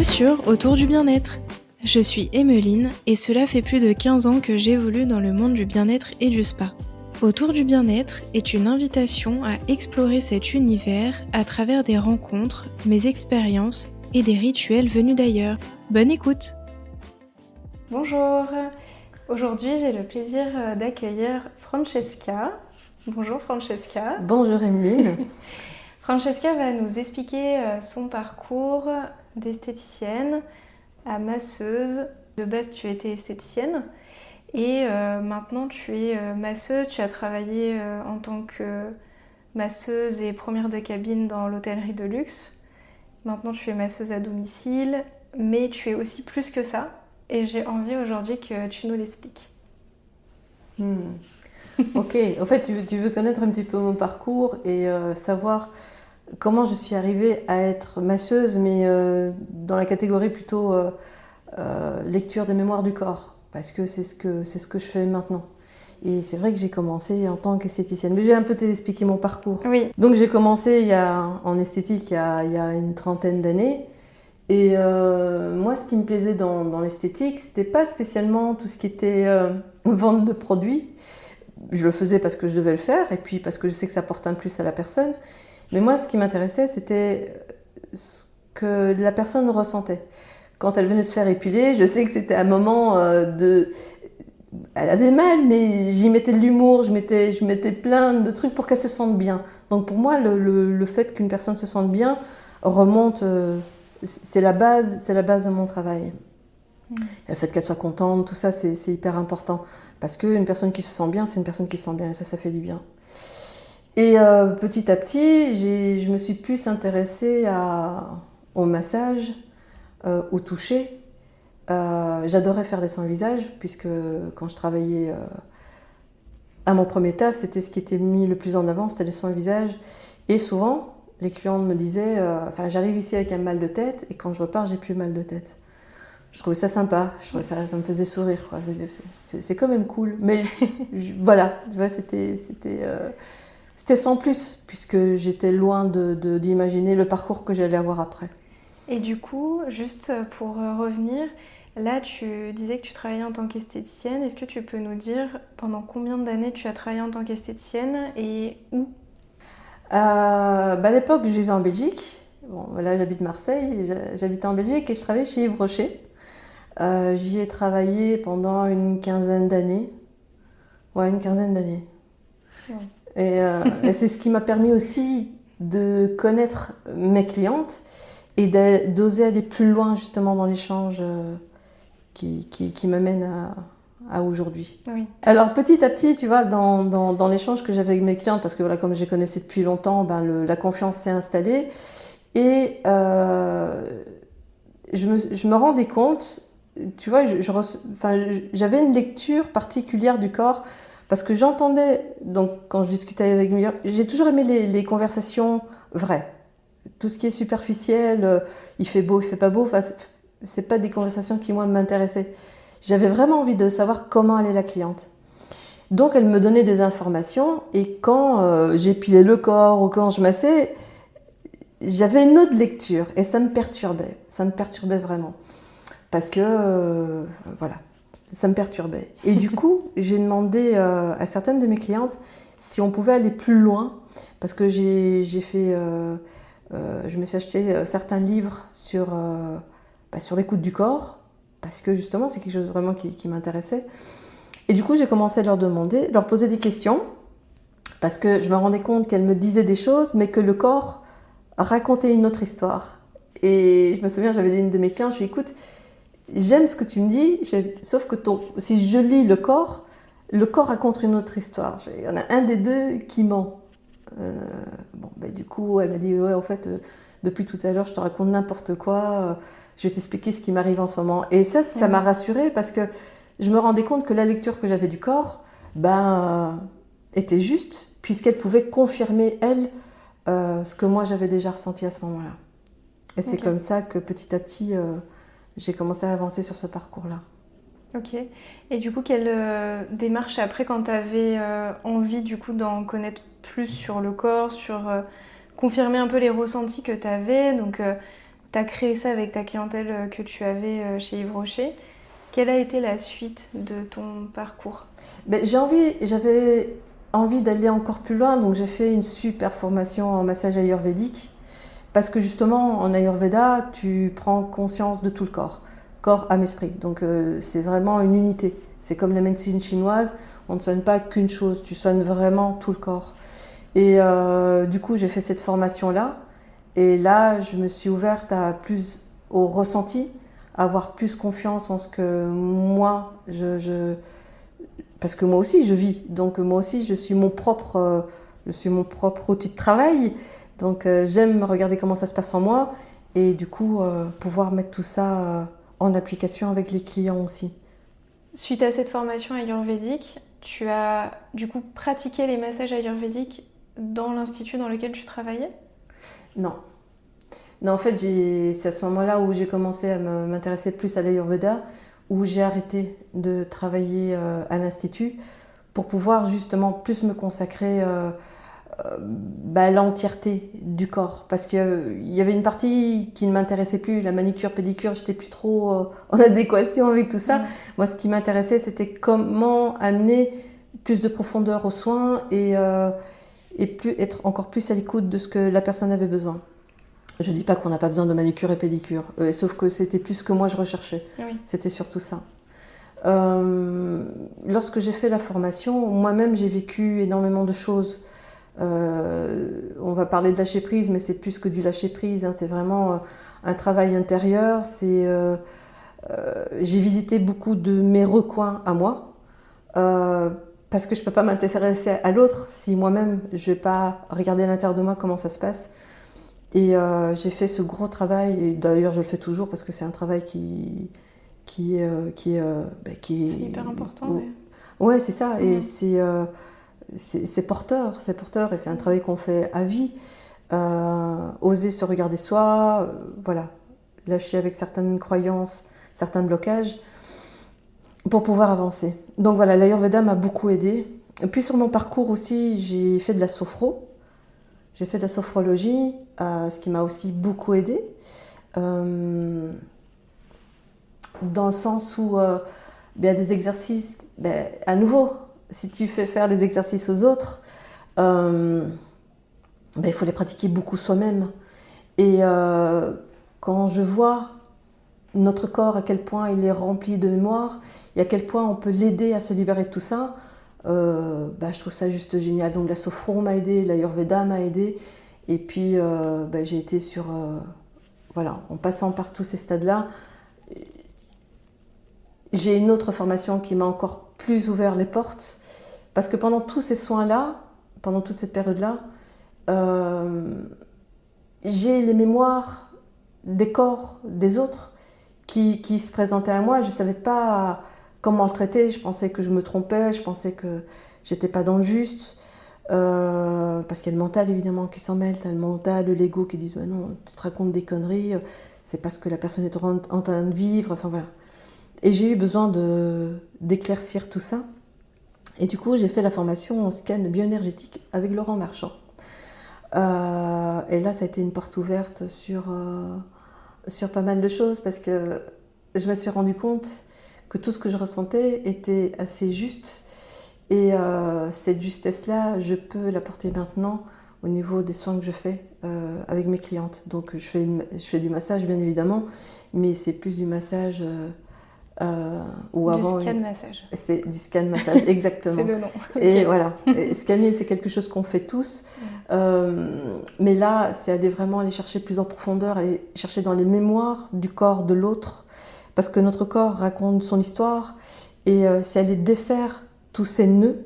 Sur Autour du bien-être. Je suis Emmeline et cela fait plus de 15 ans que j'évolue dans le monde du bien-être et du spa. Autour du bien-être est une invitation à explorer cet univers à travers des rencontres, mes expériences et des rituels venus d'ailleurs. Bonne écoute! Bonjour! Aujourd'hui, j'ai le plaisir d'accueillir Francesca. Bonjour Francesca. Bonjour Emmeline. Francesca va nous expliquer son parcours d'esthéticienne à masseuse. De base, tu étais esthéticienne et maintenant tu es masseuse. Tu as travaillé en tant que masseuse et première de cabine dans l'hôtellerie de luxe. Maintenant, tu es masseuse à domicile, mais tu es aussi plus que ça. Et j'ai envie aujourd'hui que tu nous l'expliques. Ok, en fait, tu veux connaître un petit peu mon parcours et savoir comment je suis arrivée à être masseuse, mais dans la catégorie plutôt lecture des mémoires du corps, parce que c'est ce que je fais maintenant. Et c'est vrai que j'ai commencé en tant qu'esthéticienne. Mais je vais un peu t'expliquer mon parcours. Oui. Donc j'ai commencé en esthétique il y a une trentaine d'années. Et moi, ce qui me plaisait dans l'esthétique, c'était pas spécialement tout ce qui était vente de produits. Je le faisais parce que je devais le faire et puis parce que je sais que ça apporte un plus à la personne. Mais moi, ce qui m'intéressait, c'était ce que la personne ressentait. Quand elle venait se faire épiler, je sais que c'était un moment Elle avait mal, mais j'y mettais de l'humour, je mettais plein de trucs pour qu'elle se sente bien. Donc pour moi, le fait qu'une personne se sente bien remonte... c'est la base de mon travail. Le fait qu'elle soit contente, tout ça, c'est hyper important. Parce qu'une personne qui se sent bien, c'est une personne qui se sent bien, et ça fait du bien. Et petit à petit, je me suis plus intéressée au massage, au toucher. J'adorais faire des soins visage, puisque quand je travaillais à mon premier taf, c'était ce qui était mis le plus en avant, c'était les soins visage. Et souvent, les clientes me disaient, j'arrive ici avec un mal de tête, et quand je repars, j'ai plus mal de tête. Je trouvais ça sympa, ça me faisait sourire, quoi. Je me disais, c'est quand même cool. Mais voilà, tu vois, c'était sans plus, puisque j'étais loin d'imaginer le parcours que j'allais avoir après. Et du coup, juste pour revenir, là tu disais que tu travaillais en tant qu'esthéticienne. Est-ce que tu peux nous dire pendant combien d'années tu as travaillé en tant qu'esthéticienne et où ? À l'époque, je vivais en Belgique. Bon, là, j'habite Marseille, j'habitais en Belgique et je travaillais chez Yves Rocher. J'y ai travaillé pendant une quinzaine d'années. Ouais, une quinzaine d'années. Ouais. Et c'est ce qui m'a permis aussi de connaître mes clientes et d'oser aller plus loin justement dans l'échange qui m'amène à aujourd'hui. Oui. Alors petit à petit, tu vois, dans l'échange que j'avais avec mes clientes, parce que voilà, comme je les connaissais depuis longtemps, la confiance s'est installée et je me rendais compte, tu vois, j'avais une lecture particulière du corps parce que j'entendais, donc quand je discutais avec mes clientes, j'ai toujours aimé les conversations vraies. Tout ce qui est superficiel, il fait beau, il fait pas beau, c'est pas des conversations qui moi m'intéressaient. J'avais vraiment envie de savoir comment allait la cliente. Donc elle me donnait des informations et quand j'épilais le corps ou quand je massais, j'avais une autre lecture et ça me perturbait vraiment. Parce que, voilà, ça me perturbait. Et du coup, j'ai demandé à certaines de mes clientes si on pouvait aller plus loin parce que j'ai fait... je me suis acheté certains livres sur l'écoute du corps, parce que justement, c'est quelque chose vraiment qui m'intéressait. Et du coup, j'ai commencé à leur poser des questions, parce que je me rendais compte qu'elles me disaient des choses, mais que le corps racontait une autre histoire. Et je me souviens, j'avais dit à une de mes clientes, je lui ai dit, écoute, j'aime ce que tu me dis, sauf que si je lis le corps raconte une autre histoire. Il y en a un des deux qui ment. Du coup, elle m'a dit, ouais, en fait, depuis tout à l'heure, je te raconte n'importe quoi, je vais t'expliquer ce qui m'arrive en ce moment. Et ça m'a rassurée parce que je me rendais compte que la lecture que j'avais du corps, était juste, puisqu'elle pouvait confirmer, elle, ce que moi j'avais déjà ressenti à ce moment-là. Et c'est comme ça que petit à petit, j'ai commencé à avancer sur ce parcours-là. Ok. Et du coup, quelle démarche après quand tu avais envie du coup d'en connaître plus sur le corps, sur confirmer un peu les ressentis que tu avais, donc tu as créé ça avec ta clientèle que tu avais chez Yves Rocher. Quelle a été la suite de ton parcours? J'avais envie d'aller encore plus loin, donc j'ai fait une super formation en massage ayurvédique. Parce que justement, en Ayurveda, tu prends conscience de tout le corps, âme, esprit. Donc c'est vraiment une unité. C'est comme la médecine chinoise, on ne soigne pas qu'une chose, tu soignes vraiment tout le corps. Et du coup, j'ai fait cette formation-là. Et là, je me suis ouverte au ressenti, à avoir plus confiance en ce que moi, parce que moi aussi, je vis. Donc moi aussi, je suis mon propre outil de travail. Donc j'aime regarder comment ça se passe en moi et du coup pouvoir mettre tout ça en application avec les clients aussi. Suite à cette formation ayurvédique, tu as du coup pratiqué les massages ayurvédiques dans l'institut dans lequel tu travaillais? Non. Non, en fait, c'est à ce moment-là où j'ai commencé à m'intéresser plus à l'Ayurveda, où j'ai arrêté de travailler à l'institut pour pouvoir justement plus me consacrer à l'entièreté du corps. Parce qu'il y avait une partie qui ne m'intéressait plus, la manicure, pédicure, j'étais plus trop en adéquation avec tout ça. Moi, ce qui m'intéressait, c'était comment amener plus de profondeur aux soins et être encore plus à l'écoute de ce que la personne avait besoin. Je dis pas qu'on n'a pas besoin de manicure et pédicure, sauf que c'était plus ce que moi je recherchais. Oui. C'était surtout ça. Lorsque j'ai fait la formation, moi-même j'ai vécu énormément de choses. On va parler de lâcher prise, mais c'est plus que du lâcher prise. Hein, c'est vraiment un travail intérieur. J'ai visité beaucoup de mes recoins à moi. Parce que je ne peux pas m'intéresser à l'autre si moi-même je ne vais pas regarder à l'intérieur de moi comment ça se passe. Et j'ai fait ce gros travail, et d'ailleurs je le fais toujours parce que c'est un travail qui est c'est hyper important. Ouais, c'est ça, et c'est porteur, et c'est un travail qu'on fait à vie. Oser se regarder soi, voilà, lâcher avec certaines croyances, certains blocages, pour pouvoir avancer. Donc voilà, l'Ayurveda m'a beaucoup aidée. Et puis sur mon parcours aussi, j'ai fait de la sophro. J'ai fait de la sophrologie, ce qui m'a aussi beaucoup aidée. Dans le sens où il y a des exercices, à nouveau, si tu fais faire des exercices aux autres, il faut les pratiquer beaucoup soi-même. Et quand je vois notre corps, à quel point il est rempli de mémoire, et à quel point on peut l'aider à se libérer de tout ça, je trouve ça juste génial. Donc la sophro m'a aidée, l'Ayurveda m'a aidée, et puis j'ai été en passant par tous ces stades-là, j'ai une autre formation qui m'a encore plus ouvert les portes, parce que pendant tous ces soins-là, pendant toute cette période-là, j'ai les mémoires des corps des autres qui se présentaient à moi. Je ne savais pas comment le traiter, je pensais que je me trompais, je pensais que j'étais pas dans le juste, parce qu'il y a le mental évidemment qui s'en mêle, le mental, l'ego qui disent non, tu te racontes des conneries, c'est parce que la personne est en train de vivre, enfin voilà. Et j'ai eu besoin d'éclaircir tout ça. Et du coup, j'ai fait la formation en scan bioénergétique avec Laurent Marchand. Et là, ça a été une porte ouverte sur pas mal de choses, parce que je me suis rendu compte que tout ce que je ressentais était assez juste. Et cette justesse-là, je peux l'apporter maintenant au niveau des soins que je fais avec mes clientes. Donc je fais du massage, bien évidemment, mais c'est plus du massage... scan massage. C'est du scan massage, exactement. C'est le nom. Et okay. Voilà, et scanner, c'est quelque chose qu'on fait tous. Mais là, c'est aller chercher plus en profondeur, aller chercher dans les mémoires du corps de l'autre, parce que notre corps raconte son histoire, et c'est aller défaire tous ces nœuds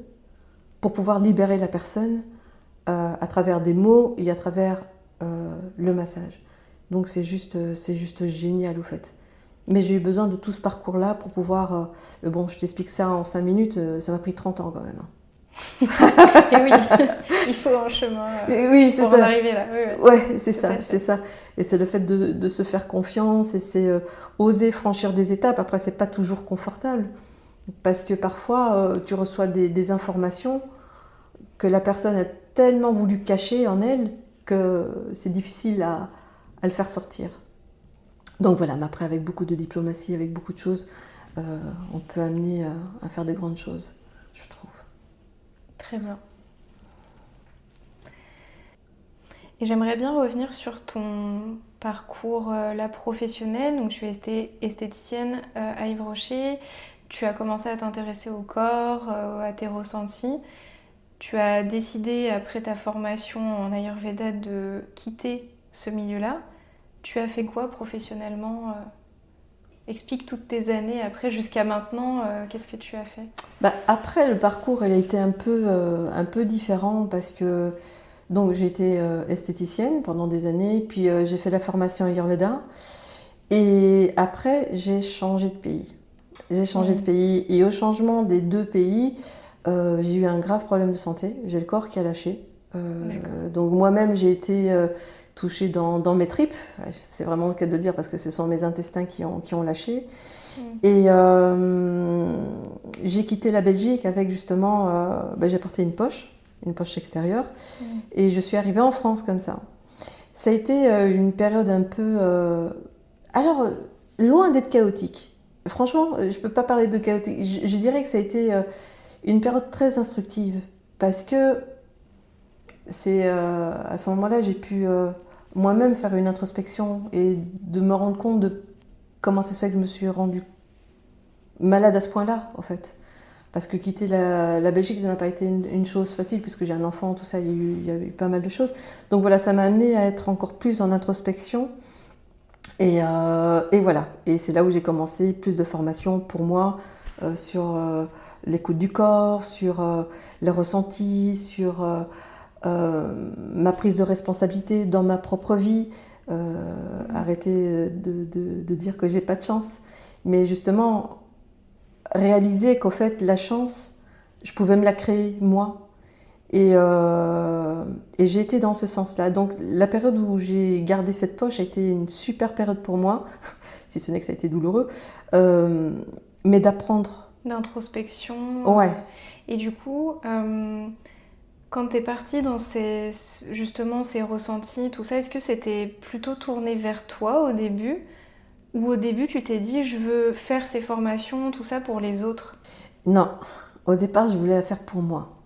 pour pouvoir libérer la personne à travers des mots et à travers le massage. Donc c'est juste génial, au fait. Mais j'ai eu besoin de tout ce parcours-là pour pouvoir... je t'explique ça en 5 minutes, ça m'a pris 30 ans quand même. Et oui, il faut un chemin pour en arriver là. Ouais, c'est ça. Et c'est le fait de se faire confiance, et c'est oser franchir des étapes. Après, c'est pas toujours confortable, parce que parfois, tu reçois des informations que la personne a tellement voulu cacher en elle que c'est difficile à le faire sortir. Donc voilà, mais après avec beaucoup de diplomatie, avec beaucoup de choses, on peut amener à faire des grandes choses, je trouve. Très bien. Et j'aimerais bien revenir sur ton parcours là professionnel. Donc tu es esthéticienne à Yves Rocher. Tu as commencé à t'intéresser au corps, à tes ressentis. Tu as décidé après ta formation en Ayurveda de quitter ce milieu-là. Tu as fait quoi professionnellement? Explique toutes tes années après jusqu'à maintenant. Qu'est-ce que tu as fait? Bah, après, le parcours, il a été un peu différent parce que donc j'ai été esthéticienne pendant des années, puis j'ai fait la formation Ayurveda et après j'ai changé de pays. J'ai changé de pays et au changement des 2 pays, j'ai eu un grave problème de santé. J'ai le corps qui a lâché. Donc moi-même j'ai été touchée dans mes tripes. C'est vraiment le cas de le dire parce que ce sont mes intestins qui ont lâché. Et j'ai quitté la Belgique avec justement, j'ai porté une poche extérieure, et je suis arrivée en France comme ça. Ça a été une période un peu, alors loin d'être chaotique. Franchement, je ne peux pas parler de chaotique. Je dirais que ça a été une période très instructive parce que c'est à ce moment-là j'ai pu moi-même faire une introspection et de me rendre compte de comment c'est ça que je me suis rendue malade à ce point-là, en fait. Parce que quitter la Belgique, ça n'a pas été une chose facile, puisque j'ai un enfant, tout ça, il y a eu pas mal de choses. Donc voilà, ça m'a amené à être encore plus en introspection. Et voilà. Et c'est là où j'ai commencé plus de formation pour moi sur l'écoute du corps, sur les ressentis, sur ma prise de responsabilité dans ma propre vie. Arrêter de dire que j'ai pas de chance. Mais justement, réaliser qu'au fait, la chance, je pouvais me la créer moi. Et j'ai été dans ce sens-là. Donc la période où j'ai gardé cette poche a été une super période pour moi, si ce n'est que ça a été douloureux, mais d'apprendre. D'introspection. Ouais. Et du coup, quand tu es partie dans justement ces ressentis, tout ça, est-ce que c'était plutôt tourné vers toi au début? Ou au début, tu t'es dit, je veux faire ces formations, tout ça pour les autres? Non, au départ, je voulais la faire pour moi.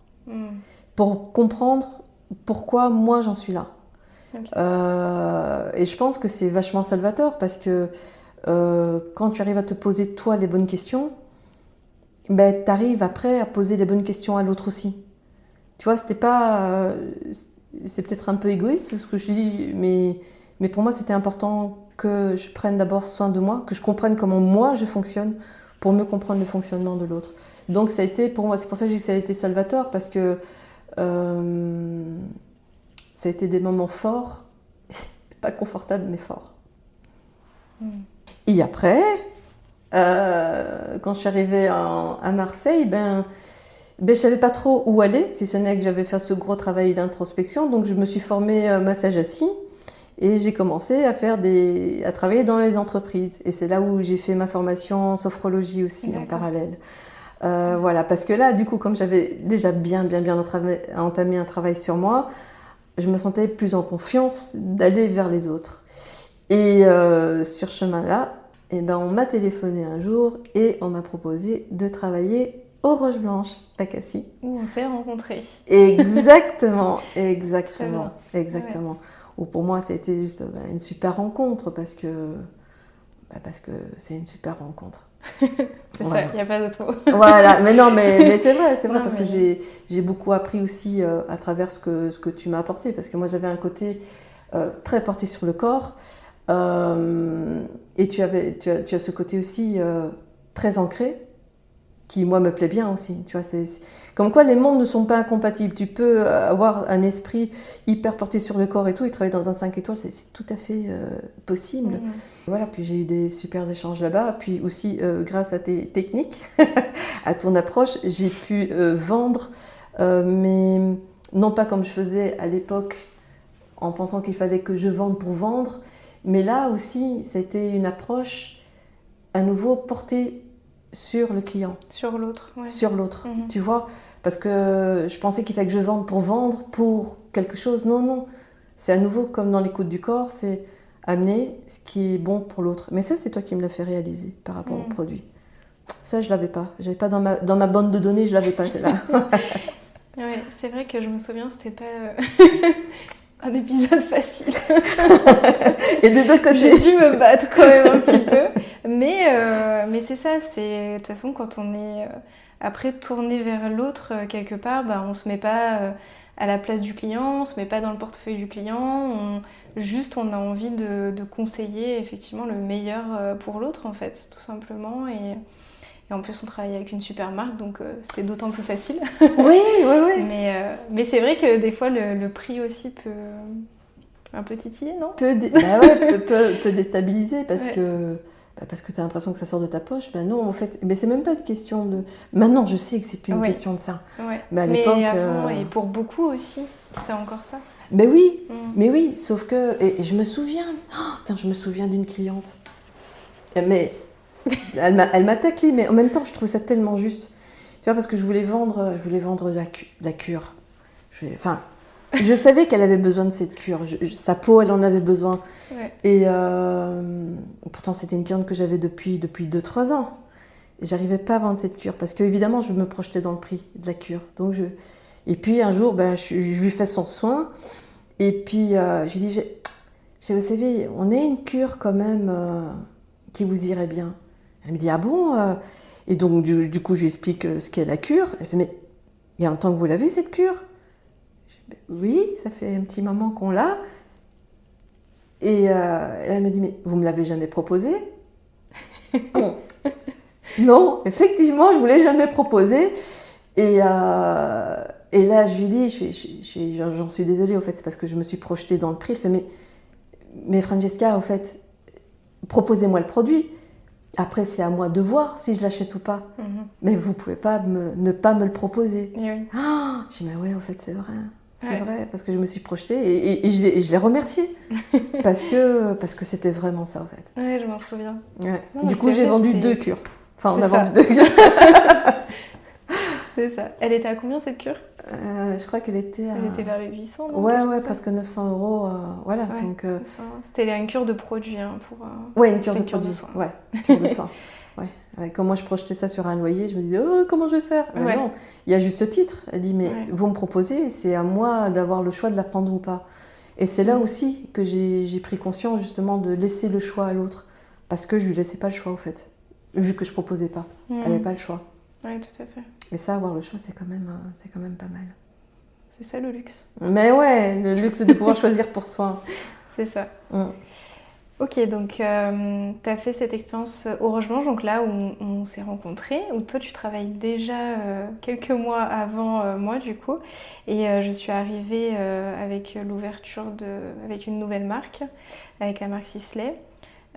Pour comprendre pourquoi moi j'en suis là. Okay. Et je pense que c'est vachement salvateur parce que quand tu arrives à te poser toi les bonnes questions, ben, tu arrives après à poser les bonnes questions à l'autre aussi. Tu vois, c'était pas. C'est peut-être un peu égoïste ce que je dis, mais pour moi c'était important que je prenne d'abord soin de moi, que je comprenne comment moi je fonctionne pour mieux comprendre le fonctionnement de l'autre. Donc ça a été pour moi, c'est pour ça que je dis que ça a été salvateur parce que ça a été des moments forts, pas confortables mais forts. Et après, quand je suis arrivée à Marseille, je savais pas trop où aller, si ce n'est que j'avais fait ce gros travail d'introspection. Donc je me suis formée massage assis et j'ai commencé à travailler dans les entreprises. Et c'est là où j'ai fait ma formation en sophrologie aussi en parallèle. Voilà, parce que là, du coup, comme j'avais déjà bien entamé un travail sur moi, je me sentais plus en confiance d'aller vers les autres. Et sur ce chemin-là, on m'a téléphoné un jour et on m'a proposé de travailler aux Roches Blanches à Cassis. Où on s'est rencontrés. Exactement. Ouais. Où pour moi, ça a été juste une super rencontre parce que c'est une super rencontre. C'est ça, il n'y a pas d'autre mot. Voilà, mais non, mais c'est vrai parce que j'ai beaucoup appris aussi à travers ce que tu m'as apporté, parce que moi j'avais un côté très porté sur le corps, et tu as ce côté aussi très ancré, qui moi me plaît bien aussi, tu vois, c'est comme quoi les mondes ne sont pas incompatibles. Tu peux avoir un esprit hyper porté sur le corps et tout, et travailler dans un 5 étoiles, c'est tout à fait possible. Voilà, puis j'ai eu des super échanges là-bas, puis aussi grâce à tes techniques, à ton approche, j'ai pu vendre, mais non pas comme je faisais à l'époque, en pensant qu'il fallait que je vende pour vendre, mais là aussi, c'était une approche à nouveau portée sur le client. Sur l'autre, ouais. Sur l'autre, tu vois. Parce que je pensais qu'il fallait que je vende pour quelque chose. Non. C'est à nouveau comme dans l'écoute du corps, c'est amener ce qui est bon pour l'autre. Mais ça, c'est toi qui me l'as fait réaliser par rapport au produit. Ça, je l'avais pas. J'avais pas dans ma bande de données, je l'avais pas celle-là. Ouais, c'est vrai que je me souviens, c'était pas un épisode facile. Et des deux côtés. J'ai dû me battre quand même un petit peu. Mais c'est ça, c'est de toute façon quand on est après tourné vers l'autre quelque part, bah, on se met pas à la place du client, on se met pas dans le portefeuille du client, on a envie de conseiller effectivement le meilleur pour l'autre en fait, tout simplement. Et en plus, on travaille avec une super marque, donc c'était d'autant plus facile. Oui. Mais c'est vrai que des fois, le prix aussi peut un peu titiller, non? Peut déstabiliser parce que tu as l'impression que ça sort de ta poche. Ben non, en fait, mais c'est même pas une question de... Maintenant, je sais que c'est plus une question de ça. Ouais. Mais à l'époque... avant, et pour beaucoup aussi, c'est encore ça. Mais oui, sauf que... Et je me souviens... je me souviens d'une cliente. Mais... Elle m'a taclé, mais en même temps, je trouve ça tellement juste. Tu vois, parce que je voulais vendre de la cure. Je savais qu'elle avait besoin de cette cure. Sa peau, elle en avait besoin. Ouais. Et pourtant, c'était une cliente que j'avais depuis 2-3 ans. Et j'arrivais pas à vendre cette cure parce que, évidemment, je me projetais dans le prix de la cure. Et puis, un jour, je lui fais son soin. Et puis, je lui dis, vous savez, on a une cure quand même qui vous irait bien. Elle me dit, ah bon Et donc, du coup, je lui explique ce qu'est la cure. Elle fait, mais il y a longtemps que vous l'avez, cette cure? Oui, ça fait un petit moment qu'on l'a. Et elle me dit, mais vous me l'avez jamais proposé? Non, effectivement, je vous l'ai jamais proposé. Et là, je lui dis, j'en suis désolée, au fait, c'est parce que je me suis projetée dans le prix. Elle fait, mais Francesca, au fait, proposez-moi le produit. Après, c'est à moi de voir si je l'achète ou pas. Mais vous pouvez pas ne pas me le proposer. Et oui. Je dis, mais ouais, au fait, c'est vrai. C'est vrai, parce que je me suis projetée et je l'ai remercié. parce que c'était vraiment ça, en fait. Ouais, je m'en souviens. Ouais. Du coup, j'ai vendu 2 cures. Enfin, on a vendu 2 cures. C'est ça. Elle était à combien, cette cure? Je crois qu'elle était à... Elle était vers les 800, non? Ouais, presque 900 €. Voilà, Ouais, donc... C'était une cure de produit, hein, pour... Ouais, une cure de produit. soins. Ouais, une cure de soins. Ouais. Quand moi je projetais ça sur un loyer, je me disais, oh, comment je vais faire? Mais non, il y a juste titre. Elle dit, mais vous me proposez, c'est à moi d'avoir le choix de la prendre ou pas. Et c'est là aussi que j'ai pris conscience justement de laisser le choix à l'autre. Parce que je lui laissais pas le choix, au fait. Vu que je proposais pas. Elle n'avait pas le choix. Oui, tout à fait. Et ça, avoir le choix, c'est quand même pas mal. C'est ça le luxe. Mais ouais, le luxe de pouvoir choisir pour soi. C'est ça. Ok, donc tu as fait cette expérience au Rogemont, donc là où on s'est rencontrés, où toi tu travailles déjà quelques mois avant moi du coup, et je suis arrivée avec l'ouverture avec une nouvelle marque, avec la marque Sisley,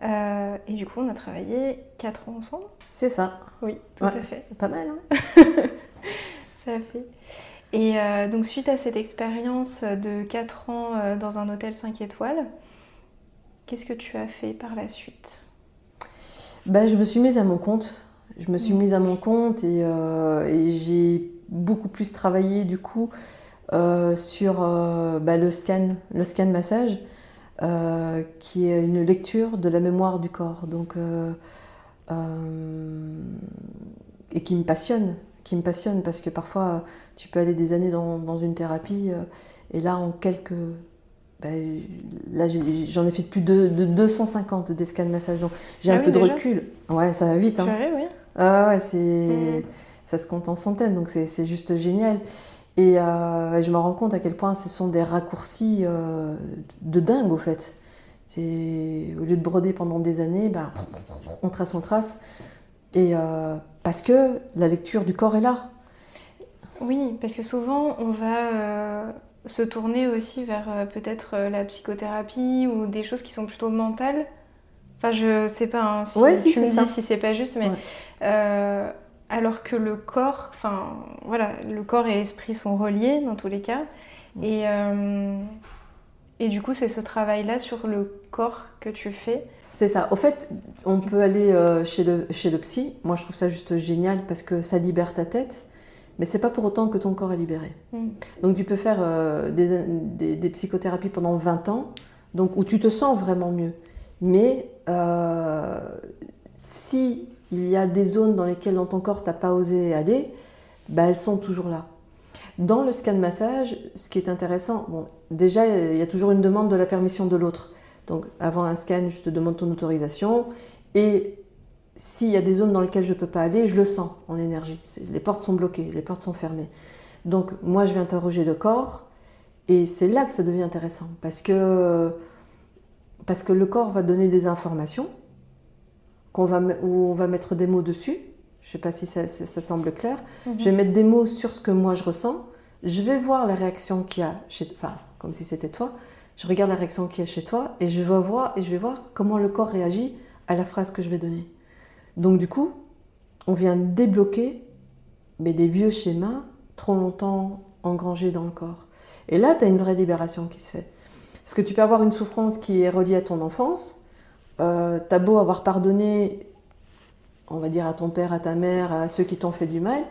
et du coup on a travaillé 4 ans ensemble. C'est ça. Oui, tout à fait. Pas mal, hein. Ça a fait. Et donc suite à cette expérience de 4 ans dans un hôtel 5 étoiles, qu'est-ce que tu as fait par la suite? Je me suis mise à mon compte. Et j'ai beaucoup plus travaillé du coup sur le scan massage, qui est une lecture de la mémoire du corps. Donc, et qui me passionne parce que parfois tu peux aller des années dans une thérapie et là en là j'en ai fait plus de 250 des scans massage, donc j'ai un peu de recul. Ouais, ça va vite, hein. Oui. Ça se compte en centaines, donc c'est juste génial. Et je me rends compte à quel point ce sont des raccourcis de dingue, au fait. Au lieu de broder pendant des années, on trace. Et parce que la lecture du corps est là. Oui, parce que souvent on va se tourner aussi vers peut-être la psychothérapie ou des choses qui sont plutôt mentales. Enfin, je sais pas, hein, si tu me dis si c'est pas juste, mais alors que le corps, enfin voilà, le corps et l'esprit sont reliés dans tous les cas. Et du coup, c'est ce travail-là sur le corps que tu fais. C'est ça. Au fait, on peut aller chez le psy. Moi, je trouve ça juste génial parce que ça libère ta tête. Mais c'est pas pour autant que ton corps est libéré. Donc tu peux faire des psychothérapies pendant 20 ans. donc où tu te sens vraiment mieux. Mais si il y a des zones dans lesquelles dans ton corps tu n'as pas osé aller, elles sont toujours là. Dans le scan massage, ce qui est intéressant, déjà il y a toujours une demande de la permission de l'autre. Donc avant un scan, je te demande ton autorisation et s'il y a des zones dans lesquelles je ne peux pas aller, je le sens en énergie. Les portes sont bloquées, les portes sont fermées. Donc moi je vais interroger le corps et c'est là que ça devient intéressant parce que le corps va donner des informations où on va mettre des mots dessus. Je ne sais pas si ça semble clair. Je vais mettre des mots sur ce que moi je ressens. Je vais voir la réaction qu'il y a comme si c'était toi. Je regarde la réaction qu'il y a chez toi et je vais voir comment le corps réagit à la phrase que je vais donner. Donc du coup, on vient débloquer des vieux schémas trop longtemps engrangés dans le corps. Et là, tu as une vraie libération qui se fait. Parce que tu peux avoir une souffrance qui est reliée à ton enfance. T'as beau avoir pardonné, on va dire, à ton père, à ta mère, à ceux qui t'ont fait du mal.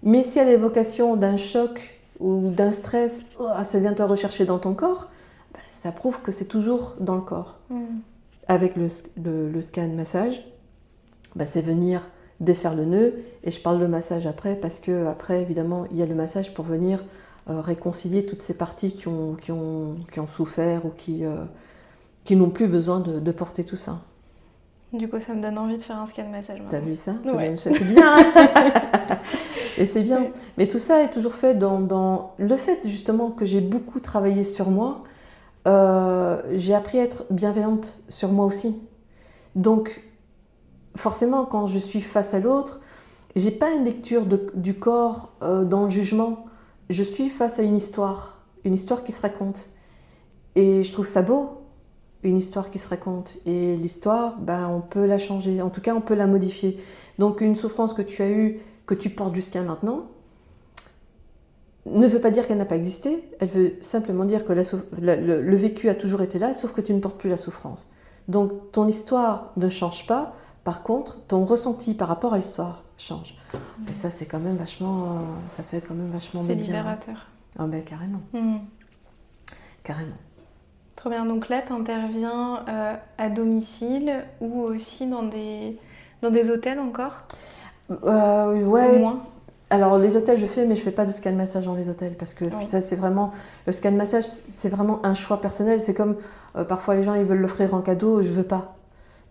Mais si à l'évocation d'un choc ou d'un stress, ça vient te rechercher dans ton corps, ça prouve que c'est toujours dans le corps. Avec le scan massage, c'est venir défaire le nœud. Et je parle de massage après, parce que après, évidemment, il y a le massage pour venir réconcilier toutes ces parties qui ont souffert ou qui n'ont plus besoin de porter tout ça. Du coup, ça me donne envie de faire un scan massage. T'as vu ça? Ouais. C'est bien. Et c'est bien. Mais tout ça est toujours fait dans le fait justement que j'ai beaucoup travaillé sur moi. J'ai appris à être bienveillante sur moi aussi. Donc, forcément, quand je suis face à l'autre, j'ai pas une lecture du corps dans le jugement. Je suis face à une histoire qui se raconte. Et je trouve ça beau. Une histoire qui se raconte. Et l'histoire, on peut la changer. En tout cas, on peut la modifier. Donc, une souffrance que tu as eue, que tu portes jusqu'à maintenant, ne veut pas dire qu'elle n'a pas existé. Elle veut simplement dire que le vécu a toujours été là, sauf que tu ne portes plus la souffrance. Donc, ton histoire ne change pas. Par contre, ton ressenti par rapport à l'histoire change. Et ça, c'est quand même vachement... ça fait quand même vachement bien. C'est libérateur. Ah carrément. Carrément. Trop bien. Donc là, tu interviens à domicile ou aussi dans des hôtels encore? Ouais. Au moins. Alors les hôtels je fais, mais je fais pas de scan massage dans les hôtels parce que ça c'est vraiment... Le scan massage c'est vraiment un choix personnel. C'est comme parfois les gens ils veulent l'offrir en cadeau, je veux pas.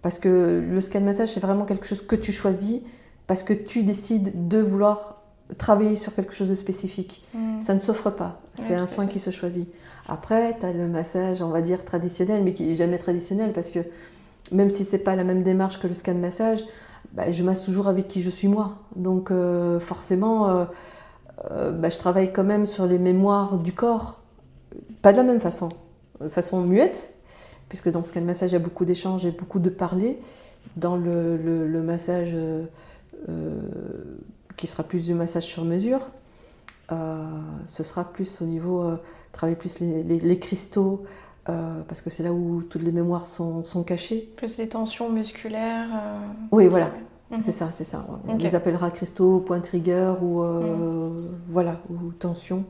Parce que le scan massage c'est vraiment quelque chose que tu choisis parce que tu décides de vouloir travailler sur quelque chose de spécifique. Ça ne s'offre pas, c'est un soin qui se choisit. Après, tu as le massage, on va dire, traditionnel, mais qui n'est jamais traditionnel, parce que même si ce n'est pas la même démarche que le scan massage, je masse toujours avec qui je suis moi. Donc forcément, je travaille quand même sur les mémoires du corps, pas de la même façon, de façon muette, puisque dans le scan massage, il y a beaucoup d'échanges et beaucoup de parler. Dans le massage... qui sera plus du massage sur mesure, ce sera plus au niveau, travailler plus les cristaux, parce que c'est là où toutes les mémoires sont cachées. Plus les tensions musculaires. Oui, voilà, c'est ça. On les appellera cristaux, point trigger, ou ou tension.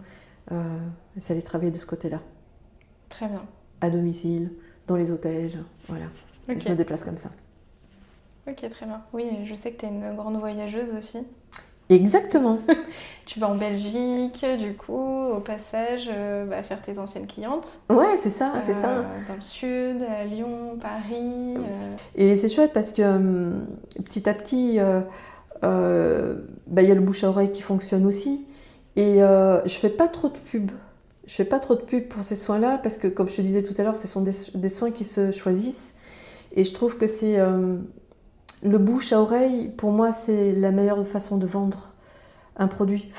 C'est aller travailler de ce côté-là. Très bien. À domicile, dans les hôtels, voilà. Okay. Et je me déplace comme ça. Ok, très bien. Oui, je sais que tu es une grande voyageuse aussi. Exactement. Tu vas en Belgique, du coup, au passage, faire tes anciennes clientes. Ouais, c'est ça, c'est ça. Dans le sud, à Lyon, Paris. Et c'est chouette parce que petit à petit, il y a le bouche à oreille qui fonctionne aussi. Et je fais pas trop de pub. Je fais pas trop de pub pour ces soins-là parce que, comme je te disais tout à l'heure, ce sont des soins qui se choisissent. Et je trouve que c'est... le bouche à oreille, pour moi, c'est la meilleure façon de vendre un produit,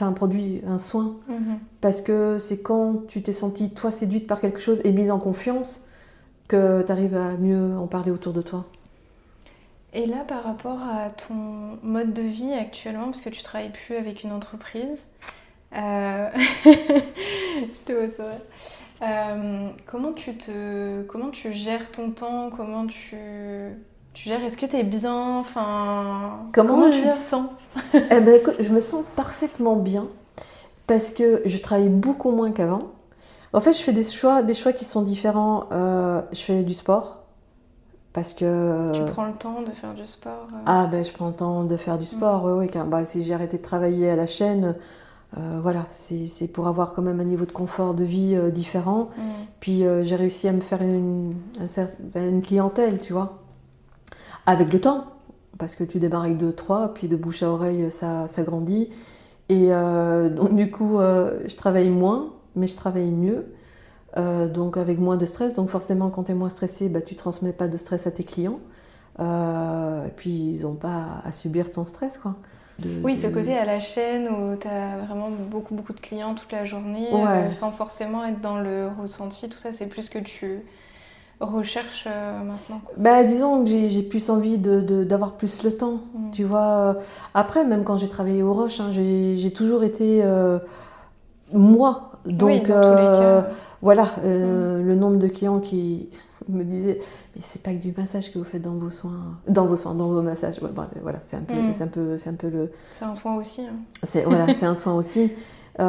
un soin. Parce que c'est quand tu t'es sentie, toi, séduite par quelque chose et mise en confiance, que tu arrives à mieux en parler autour de toi. Et là, par rapport à ton mode de vie actuellement, parce que tu travailles plus avec une entreprise, comment tu gères ton temps, comment tu gères, est-ce que tu es bien, comment tu te sens? Écoute, je me sens parfaitement bien parce que je travaille beaucoup moins qu'avant. En fait, je fais des choix qui sont différents. Je fais du sport parce que... Tu prends le temps de faire du sport Ah ben, je prends le temps de faire du sport, oui, oui. Bah, si j'ai arrêté de travailler à la chaîne, voilà, c'est pour avoir quand même un niveau de confort de vie différent. Puis j'ai réussi à me faire une clientèle, tu vois, avec le temps. Parce que tu démarres avec 2, 3, puis de bouche à oreille, ça grandit. Et donc du coup, je travaille moins, mais je travaille mieux. Donc avec moins de stress. Donc forcément, quand tu es moins stressé, bah, tu transmets pas de stress à tes clients. Et puis ils n'ont pas à subir ton stress, quoi. Oui, ce côté à la chaîne où tu as vraiment beaucoup, beaucoup de clients toute la journée, Ouais. sans forcément être dans le ressenti, tout ça, c'est plus ce que tu recherches maintenant, quoi. Bah, disons que j'ai plus envie d'avoir plus le temps, tu vois. Après, même quand j'ai travaillé au Roche, hein, j'ai toujours été moi. Oui, Donc dans tous les cas. voilà, le nombre de clients qui me disaient mais c'est pas que du massage que vous faites dans vos soins, dans vos massages. Ouais, bon, voilà, c'est un peu le. C'est un soin aussi. Hein. C'est voilà, c'est un soin aussi. Et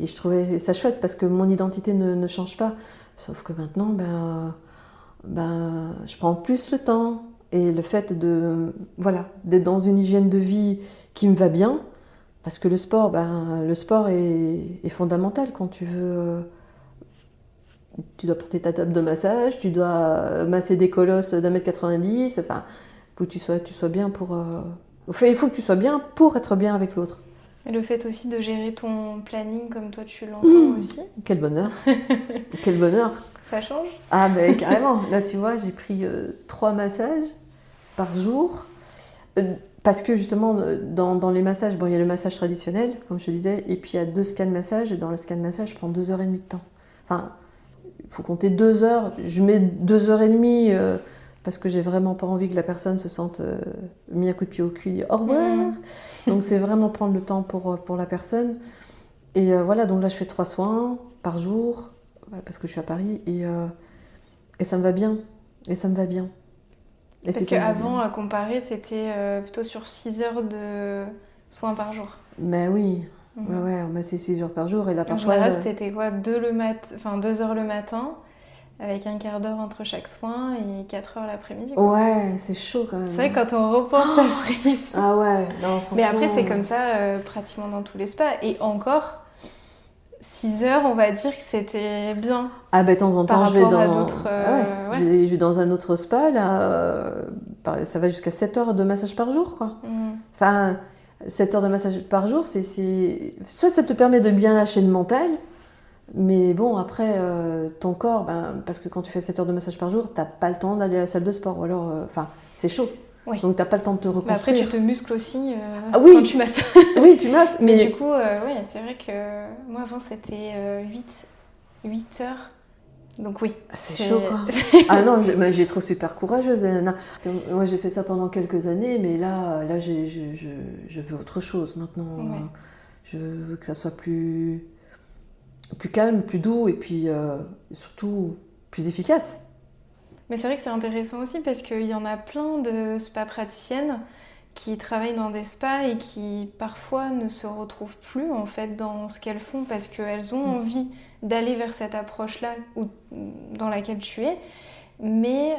je trouvais ça chouette parce que mon identité ne change pas. Sauf que maintenant, je prends plus le temps. Et le fait d'être dans une hygiène de vie qui me va bien, parce que le sport est fondamental quand tu veux. Tu dois porter ta table de massage, tu dois masser des colosses d'1,90 m. Enfin, il faut que tu sois bien pour. Il faut que tu sois bien pour être bien avec l'autre. Et le fait aussi de gérer ton planning comme toi tu l'entends aussi. Quel bonheur. Quel bonheur. Ça change? Ah ben carrément. Là tu vois, j'ai pris 3 massages par jour. Parce que justement, dans les massages, bon, il y a le massage traditionnel, comme je te disais, et puis il y a 2 scans massage. Et dans le scan massage, je prends 2h30 de temps. Enfin, il faut compter 2 heures. Je mets 2h30 parce que j'ai vraiment pas envie que la personne se sente mis un coup de pied au cul. Au revoir. Donc c'est vraiment prendre le temps pour la personne. Et voilà, donc là je fais 3 soins par jour parce que je suis à Paris et ça me va bien. Et ça me va bien. Et parce qu'avant, à comparer, c'était plutôt sur 6 heures de soins par jour. Mais oui. Ouais, c'est 6 heures par jour. Et là, en parfois, général, c'était quoi 2 heures le matin, avec un quart d'heure entre chaque soin et 4 heures l'après-midi. Quoi. Ouais, c'est chaud quand même. C'est vrai que quand on repense à ce rythme. Ah ouais, non, franchement. Mais après, c'est comme ça pratiquement dans tous les spas. Et encore, 6 heures, on va dire que c'était bien. Ah ben de temps en temps, je vais je vais dans un autre spa, là, ça va jusqu'à 7 heures de massage par jour, quoi. Enfin, 7 heures de massage par jour, soit ça te permet de bien lâcher le mental, mais bon, après, ton corps, parce que quand tu fais 7 heures de massage par jour, t'as pas le temps d'aller à la salle de sport, ou alors, c'est chaud. Oui. Donc t'as pas le temps de te reconstruire. Mais après, tu te muscles aussi quand tu masses. Oui, tu masses. Mais du coup, c'est vrai que moi, avant, c'était 8 heures. Donc oui. C'est chaud, quoi. Ah non, j'ai trouvé super courageuse. Moi, j'ai fait ça pendant quelques années, mais là je veux autre chose maintenant. Ouais. Je veux que ça soit plus calme, plus doux et puis surtout plus efficace. Mais c'est vrai que c'est intéressant aussi parce qu'il y en a plein de spa praticiennes qui travaillent dans des spas et qui parfois ne se retrouvent plus en fait dans ce qu'elles font parce qu'elles ont envie d'aller vers cette approche-là dans laquelle tu es, mais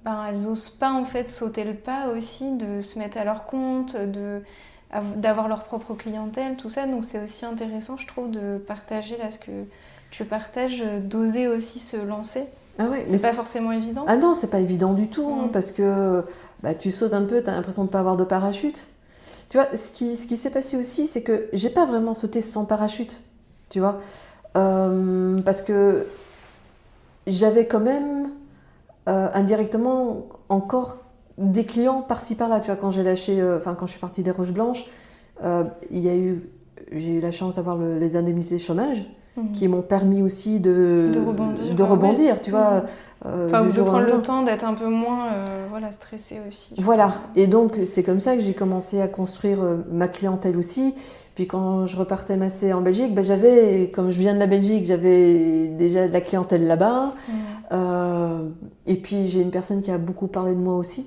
elles n'osent pas en fait sauter le pas aussi de se mettre à leur compte, d'avoir leur propre clientèle, tout ça. Donc c'est aussi intéressant, je trouve, de partager là ce que tu partages, d'oser aussi se lancer. Ah ouais, c'est pas forcément évident. Ah non, c'est pas évident du tout, parce que tu sautes un peu, t'as l'impression de pas avoir de parachute. Tu vois, ce qui s'est passé aussi, c'est que j'ai pas vraiment sauté sans parachute, tu vois, parce que j'avais quand même indirectement encore des clients par-ci par-là, tu vois, quand j'ai lâché, quand je suis partie des Roches Blanches, j'ai eu la chance d'avoir les indemnités chômage. Qui m'ont permis aussi de rebondir, tu vois. Ou de prendre le temps d'être un peu moins stressée aussi. Voilà, et donc c'est comme ça que j'ai commencé à construire ma clientèle aussi. Puis quand je repartais masser en Belgique, comme je viens de la Belgique, j'avais déjà de la clientèle là-bas. Et puis j'ai une personne qui a beaucoup parlé de moi aussi.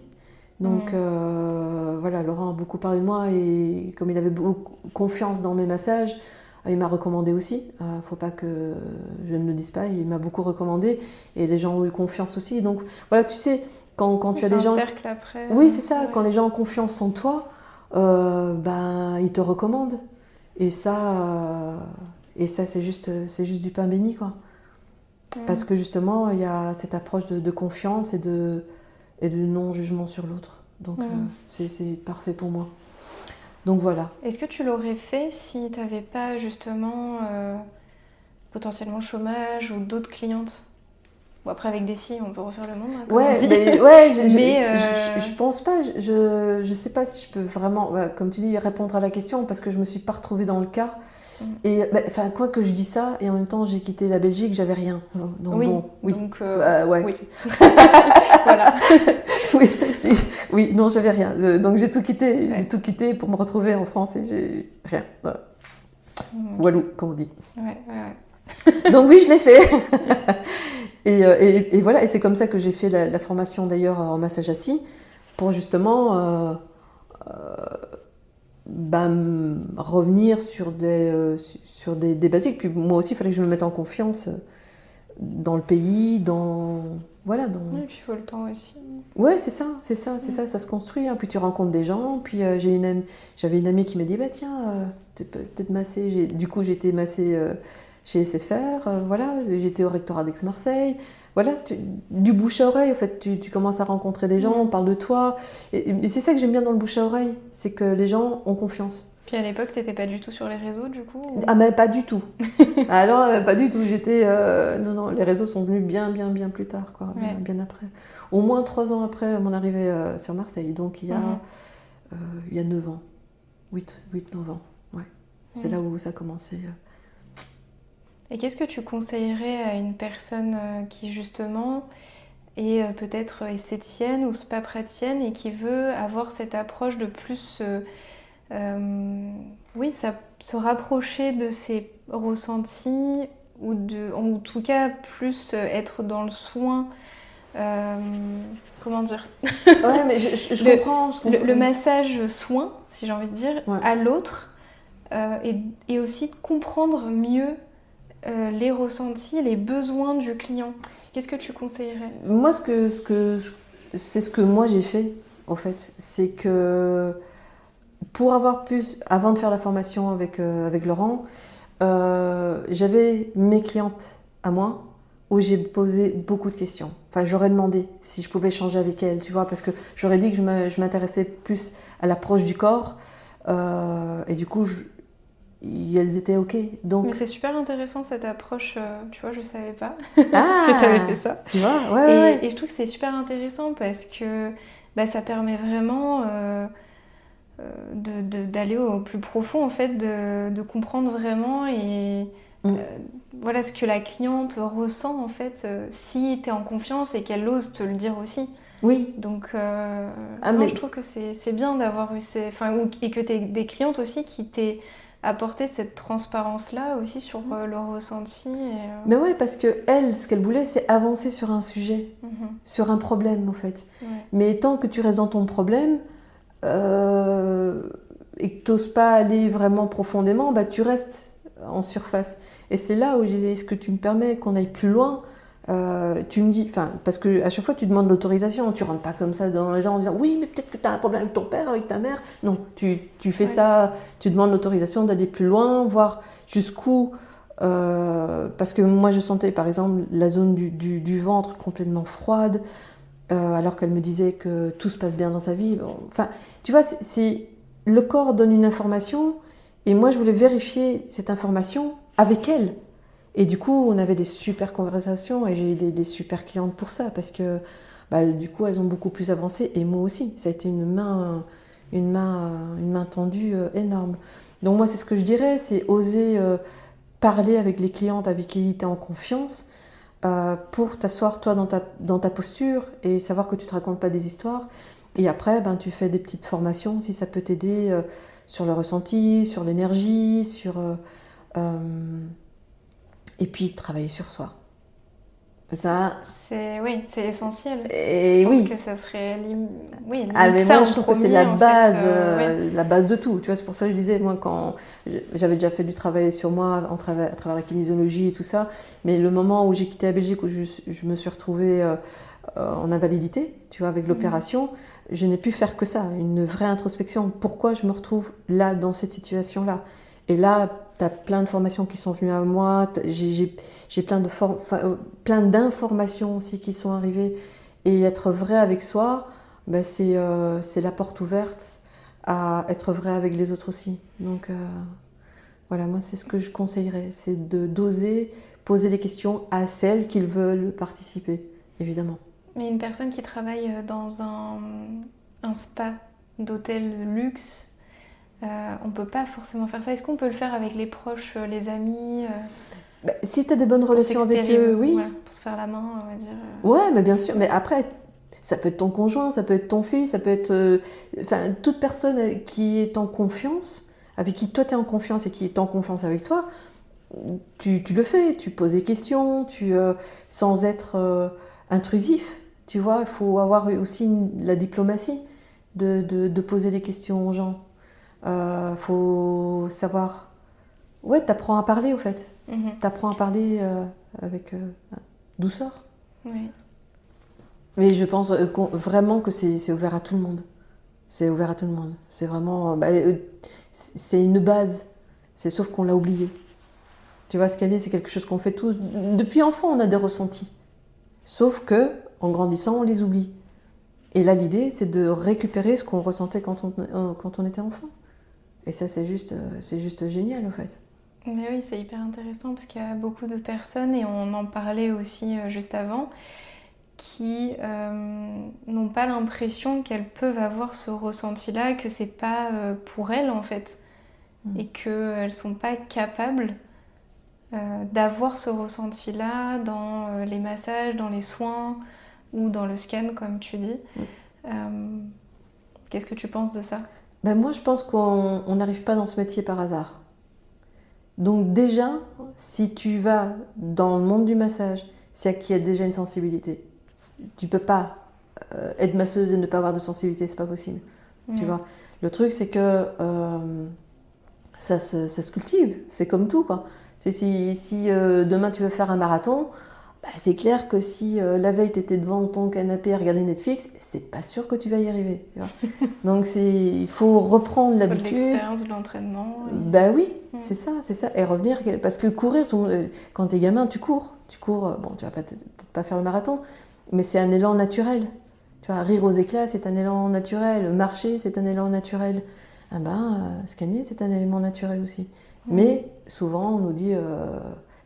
Donc Laurent a beaucoup parlé de moi et comme il avait beaucoup confiance dans mes massages, Il m'a recommandé aussi, faut pas que je ne le dise pas, il m'a beaucoup recommandé et les gens ont eu confiance aussi. Donc voilà, tu sais, quand tu as des gens... C'est un cercle après. Oui, c'est ça, Ouais. quand les gens ont confiance en toi, ils te recommandent. Et ça, c'est juste du pain béni, quoi. Parce que justement, il y a cette approche de confiance et de non-jugement sur l'autre. Donc c'est parfait pour moi. Donc voilà. Est-ce que tu l'aurais fait si tu n'avais pas justement potentiellement chômage ou d'autres clientes? Bon, après avec des si, on peut refaire le monde, hein, comme on dit. Je pense pas. Je sais pas si je peux vraiment, comme tu dis, répondre à la question parce que je me suis pas retrouvée dans le cas. Et quoi que je dis ça, et en même temps j'ai quitté la Belgique, j'avais rien. Donc oui. bon, oui. Donc, ouais. Oui. Voilà. oui, non, j'avais rien. Donc j'ai tout quitté. Ouais. J'ai tout quitté pour me retrouver en France et j'ai rien. Walou, comme on dit. Ouais. Donc oui, je l'ai fait. et voilà, et c'est comme ça que j'ai fait la formation d'ailleurs en massage assis pour justement revenir sur des basiques. Puis moi aussi, il fallait que je me mette en confiance dans le pays, voilà. Oui, puis il faut le temps aussi. Ouais, c'est ça, ça se construit. Hein. Puis tu rencontres des gens. Puis j'avais une amie qui m'a dit, tiens, tu peux peut-être masser. Du coup, j'ai été massée chez SFR, voilà, j'étais au rectorat d'Aix-Marseille. Voilà, du bouche à oreille, en fait, tu commences à rencontrer des gens, on parle de toi. Et c'est ça que j'aime bien dans le bouche à oreille, c'est que les gens ont confiance. Puis à l'époque, t'étais pas du tout sur les réseaux, du coup ou... Ah, mais pas du tout. Ah non, pas du tout. Non, les réseaux sont venus bien plus tard, quoi, bien après. Au moins 3 ans après mon arrivée sur Marseille, donc il y a 9 ans. 8-9 ans, ouais. C'est là où ça a commencé. Et qu'est-ce que tu conseillerais à une personne qui justement est peut-être esthéticienne ou spa praticienne et qui veut avoir cette approche de plus, se rapprocher de ses ressentis ou en tout cas plus être dans le soin, comment dire? Ouais, mais je comprends. Le massage soin, si j'ai envie de dire, à l'autre et aussi de comprendre mieux les ressentis, les besoins du client. Qu'est-ce que tu conseillerais? Moi, c'est ce que moi j'ai fait, en fait. C'est que pour avoir plus, avant de faire la formation avec Laurent, j'avais mes clientes à moi où j'ai posé beaucoup de questions. Enfin, j'aurais demandé si je pouvais échanger avec elles, tu vois, parce que j'aurais dit que je m'intéressais plus à l'approche du corps. Et du coup, elles étaient OK. Donc... Mais c'est super intéressant cette approche, tu vois, je savais pas que tu avais fait ça. Tu vois, ouais. Et je trouve que c'est super intéressant parce que ça permet vraiment d'aller au plus profond, en fait, de comprendre vraiment et voilà ce que la cliente ressent, en fait, si tu es en confiance et qu'elle ose te le dire aussi. Oui. Donc, je trouve que c'est bien d'avoir eu et que tu aies des clientes aussi qui t'aient apporté cette transparence-là aussi sur leur ressenti. Mais ouais, parce que elle, ce qu'elle voulait, c'est avancer sur un sujet, sur un problème, en fait. Ouais. Mais tant que tu restes dans ton problème et que tu n'oses pas aller vraiment profondément, tu restes en surface. Et c'est là où je disais, est-ce que tu me permets qu'on aille plus loin ? Tu me dis, parce que à chaque fois tu demandes l'autorisation, tu rentres pas comme ça dans les gens en disant oui, mais peut-être que tu as un problème avec ton père, avec ta mère. Non, tu fais ça, tu demandes l'autorisation d'aller plus loin, voir jusqu'où. Parce que moi je sentais par exemple la zone du ventre complètement froide, alors qu'elle me disait que tout se passe bien dans sa vie. Enfin, tu vois, le corps donne une information et moi je voulais vérifier cette information avec elle. Et du coup, on avait des super conversations et j'ai eu des super clientes pour ça parce que du coup, elles ont beaucoup plus avancé et moi aussi. Ça a été une main tendue énorme. Donc moi, c'est ce que je dirais, c'est oser parler avec les clientes avec qui tu es en confiance pour t'asseoir toi dans ta posture et savoir que tu te racontes pas des histoires. Et après, tu fais des petites formations si ça peut t'aider sur le ressenti, sur l'énergie, sur... et puis travailler sur soi. Ça, Oui, c'est essentiel. et Je pense oui. que ça serait limite Mais ça moi, en je trouve que c'est premier, en fait. Ouais. la base de tout. Tu vois, c'est pour ça que je disais, moi, quand j'avais déjà fait du travail sur moi à travers la kinésiologie et tout ça, mais le moment où j'ai quitté la Belgique, où je me suis retrouvée en invalidité, tu vois, avec l'opération, je n'ai pu faire que ça, une vraie introspection. Pourquoi je me retrouve là, dans cette situation-là? Et là, tu as plein de formations qui sont venues à moi, j'ai plein d'informations aussi qui sont arrivées. Et être vrai avec soi, ben c'est la porte ouverte à être vrai avec les autres aussi. Donc voilà, moi c'est ce que je conseillerais, c'est de d'oser poser les questions à celles qui veulent participer, évidemment. Mais une personne qui travaille dans un spa d'hôtel luxe, on peut pas forcément faire ça. Est-ce qu'on peut le faire avec les proches, les amis, Ben, si tu as des bonnes pour relations avec eux, oui. voilà, pour se faire la main, on va dire. Ouais, mais bien sûr. Mais après, ça peut être ton conjoint, ça peut être ton fils, ça peut être enfin, toute personne qui est en confiance, avec qui toi tu es en confiance et qui est en confiance avec toi, tu le fais, tu poses des questions, sans être intrusif. Tu vois, il faut avoir aussi la diplomatie de poser des questions aux gens. Faut savoir. Ouais, t'apprends à parler au fait. Mhm. T'apprends à parler avec douceur. Oui. Mais je pense vraiment que c'est ouvert à tout le monde. C'est ouvert à tout le monde. C'est vraiment. C'est une base. C'est sauf qu'on l'a oublié. Tu vois, scanner, c'est quelque chose qu'on fait tous. Depuis enfant, on a des ressentis. Sauf que, en grandissant, on les oublie. Et là, l'idée, c'est de récupérer ce qu'on ressentait quand on était enfant. Et ça, c'est juste génial, en fait. Mais oui, c'est hyper intéressant parce qu'il y a beaucoup de personnes, et on en parlait aussi juste avant, qui n'ont pas l'impression qu'elles peuvent avoir ce ressenti-là, que c'est pas pour elles en fait, et qu'elles sont pas capables d'avoir ce ressenti-là dans les massages, dans les soins ou dans le scan, comme tu dis. Qu'est-ce que tu penses de ça? Ben moi, je pense qu'on n'arrive pas dans ce métier par hasard. Donc déjà, si tu vas dans le monde du massage, c'est qu'il y a déjà une sensibilité. Tu peux pas être masseuse et ne pas avoir de sensibilité, c'est pas possible. Tu vois. Le truc, c'est que ça se cultive. C'est comme tout, quoi. C'est si demain tu veux faire un marathon, bah, c'est clair que si la veille tu étais devant ton canapé à regarder Netflix, c'est pas sûr que tu vas y arriver. Tu vois. Donc il faut reprendre l'habitude. De l'expérience, de l'entraînement. Bah oui, c'est ça. Et revenir, parce que courir, quand t'es gamin, tu cours. Bon, tu vas peut-être pas faire le marathon, mais c'est un élan naturel. Tu vois, rire aux éclats, c'est un élan naturel. Marcher, c'est un élan naturel. Ah ben, scanner, c'est un élément naturel aussi. Mais souvent, on nous dit,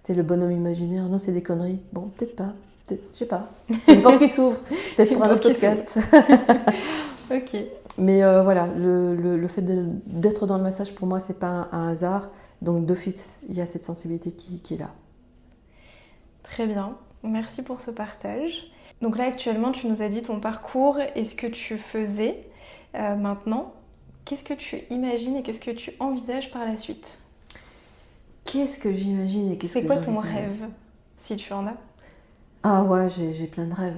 t'es le bonhomme imaginaire. Non, c'est des conneries. Bon, peut-être pas. Je sais pas. C'est une porte qui s'ouvre. Peut-être pour un autre podcast. Ok. Mais voilà, le fait d'être dans le massage, pour moi, c'est pas un hasard. Donc, d'office, il y a cette sensibilité qui est là. Très bien. Merci pour ce partage. Donc là, actuellement, tu nous as dit ton parcours et ce que tu faisais. Maintenant, qu'est-ce que tu imagines et qu'est-ce que tu envisages par la suite? Qu'est-ce que j'imagine et qu'est-ce que j'envisage? C'est quoi ton j'envisage? rêve, si tu en as? Ah ouais, j'ai plein de rêves.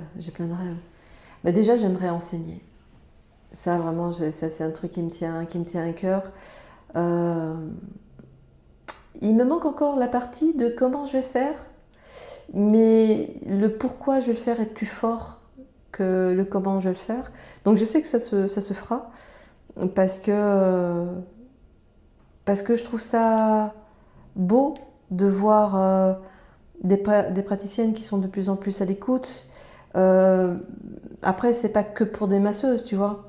Bah déjà, j'aimerais enseigner. Ça, vraiment, ça, c'est un truc qui me tient à cœur. Il me manque encore la partie de comment je vais faire, mais le pourquoi je vais le faire est plus fort que le comment je vais le faire. Donc je sais que ça se fera parce que je trouve ça beau de voir des praticiennes qui sont de plus en plus à l'écoute. Après, c'est pas que pour des masseuses, tu vois.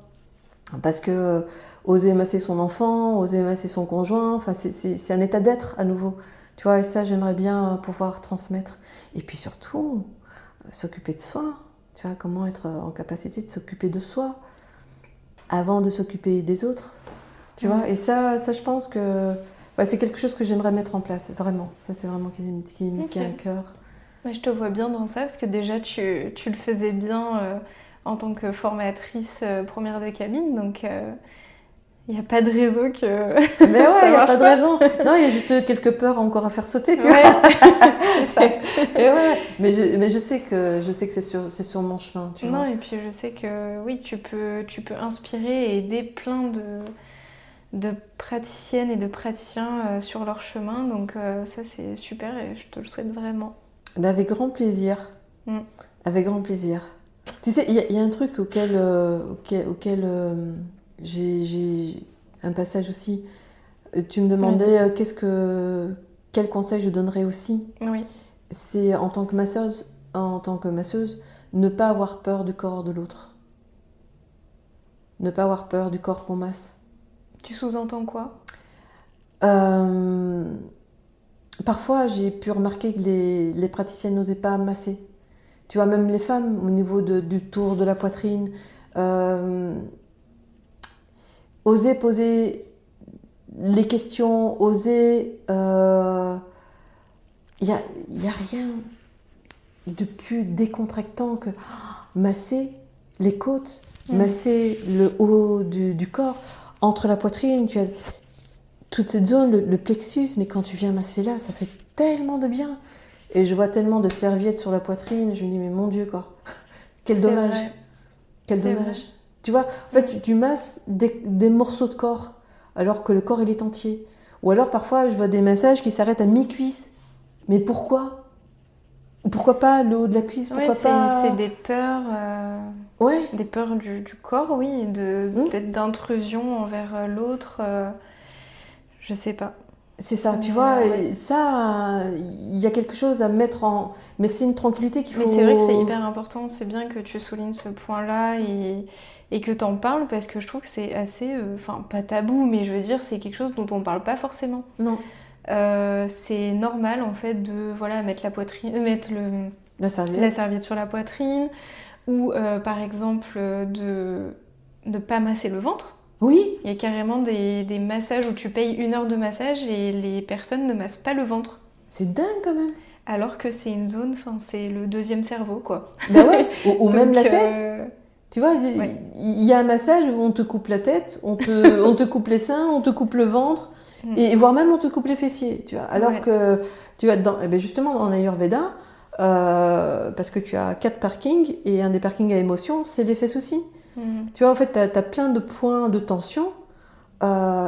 Parce que oser masser son enfant, oser masser son conjoint, enfin, c'est un état d'être à nouveau. Tu vois, et ça, j'aimerais bien pouvoir transmettre. Et puis surtout, s'occuper de soi. Tu vois, comment être en capacité de s'occuper de soi avant de s'occuper des autres. Tu vois, et ça, je pense que c'est quelque chose que j'aimerais mettre en place, vraiment. Ça, c'est vraiment qui me tient à cœur. Ouais, je te vois bien dans ça, parce que déjà, tu le faisais bien en tant que formatrice première de cabine, donc Il n'y a pas de raison que Mais ouais, ça il n'y a marche pas de raison. Non, il y a juste quelques peurs encore à faire sauter, tu vois. Ouais, c'est ça. Et ouais, mais je sais que c'est sur mon chemin, tu Non, vois. et puis je sais que oui, tu peux inspirer et aider plein de praticiennes et de praticiens sur leur chemin. Donc ça, c'est super et je te le souhaite vraiment. Ben, avec grand plaisir. Mm. Avec grand plaisir. Tu sais, il y a un truc auquel j'ai un passage aussi. Tu me Vas-y. demandais quel conseil je donnerais aussi. Oui. C'est en tant que masseuse, ne pas avoir peur du corps de l'autre. Ne pas avoir peur du corps qu'on masse. Tu sous-entends quoi? Euh, Parfois, j'ai pu remarquer que les praticiennes n'osaient pas masser. Tu vois, même les femmes, au niveau du tour de la poitrine, euh, oser poser les questions, oser... Il y a rien de plus décontractant que masser les côtes, masser le haut du corps, entre la poitrine, tu as toute cette zone, le plexus, mais quand tu viens masser là, ça fait tellement de bien. Et je vois tellement de serviettes sur la poitrine, je me dis, mais mon Dieu, quoi. Quel C'est dommage. vrai. Quel C'est dommage. vrai. Tu vois, en fait, tu masses des morceaux de corps, alors que le corps, il est entier. Ou alors, parfois, je vois des massages qui s'arrêtent à mi-cuisse. Mais pourquoi? Pourquoi pas le haut de la cuisse? Ouais, Pourquoi pas... c'est Ouais. des peurs du corps, oui, et Hmm. peut-être d'intrusion envers l'autre. Je sais pas. C'est ça, tu Mais vois, ouais. et ça, il y a quelque chose à mettre en... Mais c'est une tranquillité qu'il Mais c'est vrai que c'est faut... hyper important. C'est bien que tu soulignes ce point-là et que t'en parles parce que je trouve que c'est assez, enfin pas tabou, mais je veux dire c'est quelque chose dont on parle pas forcément. Non, C'est normal en fait de voilà mettre la la serviette. serviette sur la poitrine ou par exemple de pas masser le ventre. Oui, Il y a carrément des massages où tu payes 1 heure de massage et les personnes ne massent pas le ventre. c'est dingue quand même. Alors que c'est une zone, enfin c'est le deuxième cerveau quoi. Bah ouais, ou même Donc, la tête. Tu vois, ouais. il y a un massage où on te coupe la tête, on te coupe les seins, on te coupe le ventre, Mm. et voire même on te coupe les fessiers. Tu vois. Alors Ouais. que, tu vois, eh ben justement, en Ayurveda, parce que tu as 4 parkings, et un des parkings à émotion, c'est les fesses aussi. Mm. Tu vois, en fait, tu as plein de points de tension.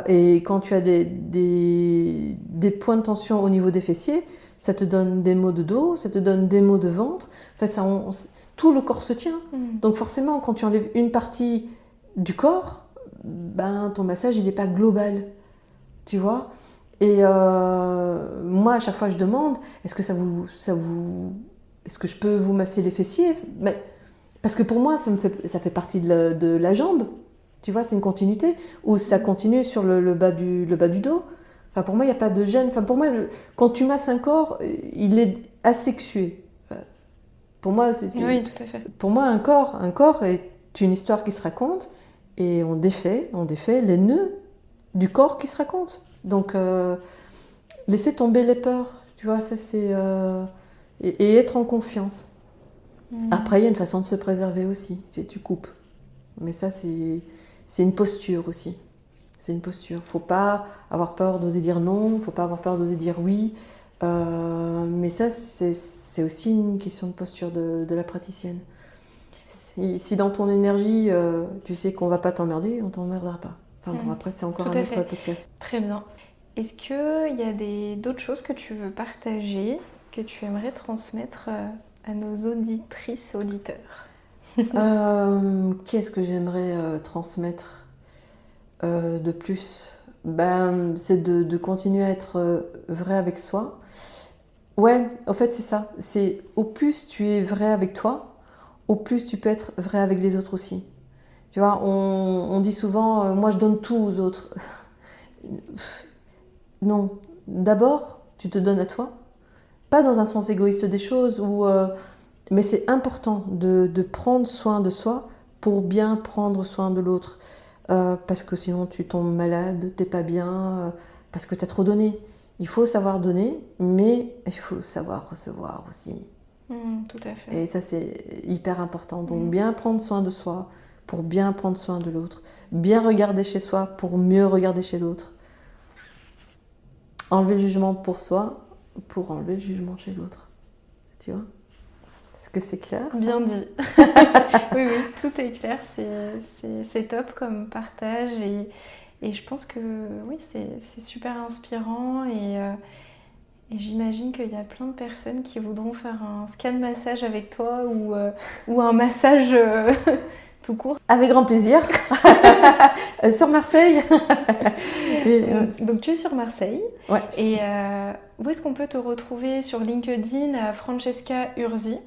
Et quand tu as des points de tension au niveau des fessiers, ça te donne des maux de dos, ça te donne des maux de ventre. Enfin, tout le corps se tient. Mm. Donc forcément, quand tu enlèves une partie du corps, ben, ton massage, il n'est pas global. Tu vois. Et moi, à chaque fois, je demande, est-ce que est-ce que je peux vous masser les fessiers? Mais, parce que pour moi, ça fait partie de la jambe. Tu vois, c'est une continuité. Ou ça continue sur le bas le bas du dos. Enfin, pour moi, il n'y a pas de gêne. Enfin, pour moi, quand tu masses un corps, il est asexué. Enfin, pour moi, Oui, tout à fait. pour moi, un corps est une histoire qui se raconte et on défait les nœuds du corps qui se racontent. Donc, laisser tomber les peurs, tu vois, ça c'est... et être en confiance. Mm. Après, il y a une façon de se préserver aussi, tu coupes. Mais ça, c'est une posture aussi. C'est une posture. Faut pas avoir peur d'oser dire non, faut pas avoir peur d'oser dire oui. Mais ça, c'est aussi une question de posture de la praticienne. Si dans ton énergie, tu sais qu'on va pas t'emmerder, on t'emmerdera pas. Enfin bon, après, c'est encore Tout un à autre fait. podcast. Très bien. Est-ce qu'il y a d'autres choses que tu veux partager, que tu aimerais transmettre à nos auditrices et auditeurs? Qu'est-ce que j'aimerais transmettre de plus? Ben, c'est de continuer à être vrai avec soi. Ouais, en fait, c'est ça. C'est au plus tu es vrai avec toi, au plus tu peux être vrai avec les autres aussi. Tu vois, on dit souvent, moi je donne tout aux autres. Non. D'abord, tu te donnes à toi. Pas dans un sens égoïste des choses, mais c'est important de prendre soin de soi pour bien prendre soin de l'autre. Parce que sinon tu tombes malade, t'es pas bien, parce que t'as trop donné. Il faut savoir donner, mais il faut savoir recevoir aussi. Tout à fait. Et ça, c'est hyper important. Donc, bien prendre soin de soi pour bien prendre soin de l'autre. Bien regarder chez soi pour mieux regarder chez l'autre. Enlever le jugement pour soi pour enlever le jugement chez l'autre. Tu vois? Est-ce que c'est clair, ça? Bien dit. Oui, oui, tout est clair. C'est top comme partage. Et je pense que oui, c'est super inspirant. Et j'imagine qu'il y a plein de personnes qui voudront faire un scan massage avec toi ou un massage tout court. Avec grand plaisir. Sur Marseille. Donc tu es sur Marseille. Ouais. Et où est-ce qu'on peut te retrouver sur LinkedIn à Francesca Urzi?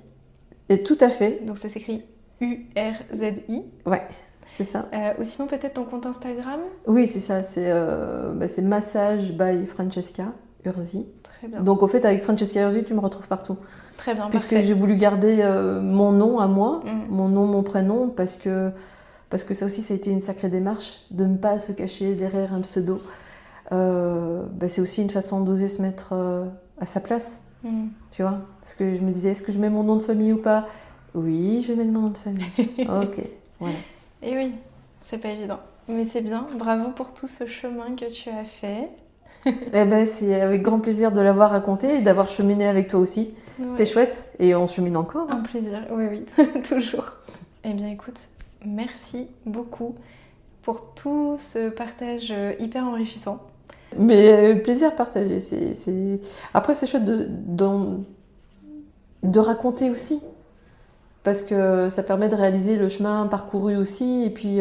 Et tout à fait. Donc ça s'écrit U-R-Z-I. Ouais, c'est ça. Ou sinon peut-être ton compte Instagram? Oui, c'est ça. C'est Massage by Francesca Urzi. Très bien. Donc au fait, avec Francesca Urzi, tu me retrouves partout. Très bien, Puisque parfait. j'ai voulu garder mon nom à moi, mon nom, mon prénom, parce que ça aussi, ça a été une sacrée démarche de ne pas se cacher derrière un pseudo. C'est aussi une façon d'oser se mettre à sa place, tu vois. Parce que je me disais, est-ce que je mets mon nom de famille ou pas? Oui, je vais mettre mon nom de famille. Ok, voilà. Et oui, c'est pas évident. Mais c'est bien, bravo pour tout ce chemin que tu as fait. C'est avec grand plaisir de l'avoir raconté et d'avoir cheminé avec toi aussi. Ouais. C'était chouette et on chemine encore. Un plaisir, oui, toujours. Eh bien écoute, merci beaucoup pour tout ce partage hyper enrichissant. Mais plaisir partagé. Après, c'est chouette de raconter aussi. Parce que ça permet de réaliser le chemin parcouru aussi. Et puis,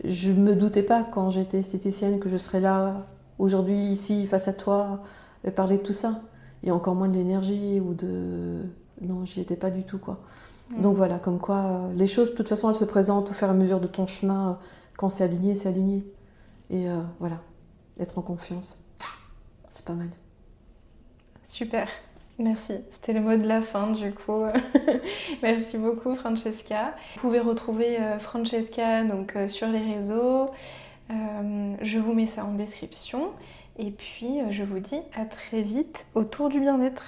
je me doutais pas quand j'étais esthéticienne que je serais là aujourd'hui, ici, face à toi, et parler de tout ça. Et encore moins de l'énergie ou de... Non, j'y étais pas du tout, quoi. Donc voilà, comme quoi, les choses, de toute façon, elles se présentent au fur et à mesure de ton chemin. Quand c'est aligné, c'est aligné. Et voilà, être en confiance, c'est pas mal. Super, merci. C'était le mot de la fin, du coup. Merci beaucoup, Francesca. Vous pouvez retrouver Francesca donc, sur les réseaux. Je vous mets ça en description. Et puis, je vous dis à très vite autour du bien-être.